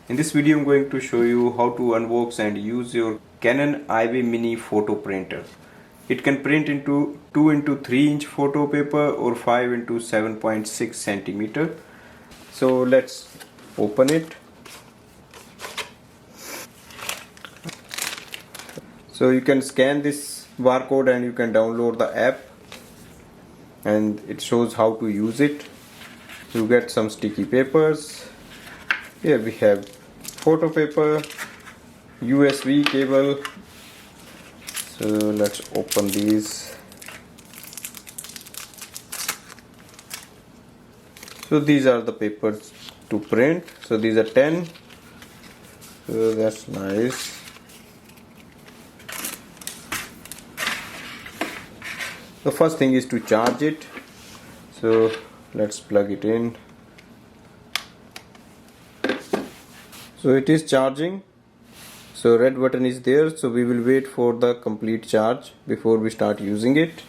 In this video I'm going to show you how to unbox and use your Canon MiNi photo printer. It can print into 2 into 3 inch photo paper or 5 into 7.6 centimeter. So let's open it. So you can scan this barcode and you can download the app, and it shows how to use it. You get some sticky papers. Here we have photo paper, USB cable. So let's open these. So these are the papers to print. So these are 10. So that's nice. The first thing is to charge it. So let's plug it in. So it is charging. So red button is there, so we will wait for the complete charge before we start using it.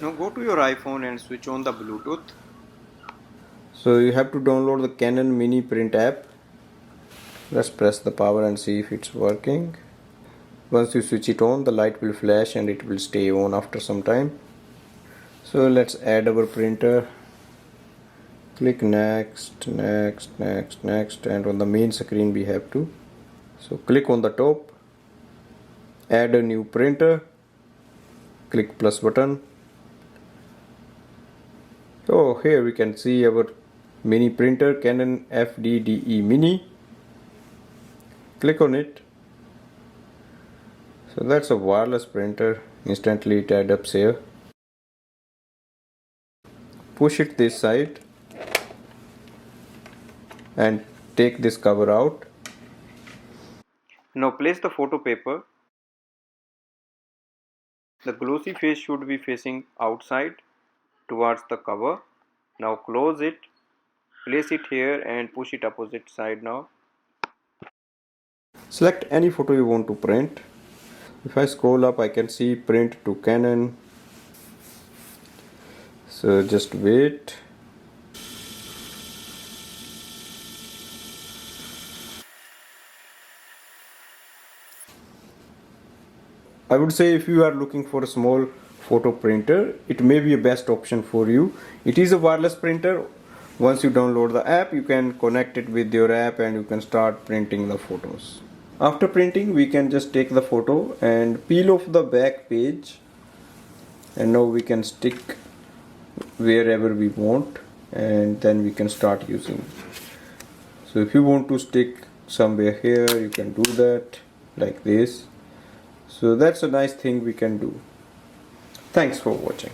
Now go to your iPhone and switch on the Bluetooth. So you have to download the Canon MiNi print app. Let's press the power and see if it's working. Once you switch it on, the light will flash and it will stay on after some time. So let's add our printer. Click next, next, next, next, and on the main screen we have to. So click on the top, add a new printer, click plus button. So here we can see our mini printer, Canon FDDE Mini. Click on it. So that's a wireless printer. Instantly it adapts here. Push it this side and take this cover out. Now place the photo paper. The glossy face should be facing outside towards the cover. Now close it, place it here and push it opposite side now. Select any photo you want to print. If I scroll up, I can see print to Canon. So just wait. I would say if you are looking for a small photo printer, it may be a best option for you. It is a wireless printer. Once you download the app, you can connect it with your app and you can start printing the photos. After printing, we can just take the photo and peel off the back page, and now we can stick wherever we want, and then we can start using. So if you want to stick somewhere here, you can do that like this. So that's a nice thing we can do. Thanks for watching.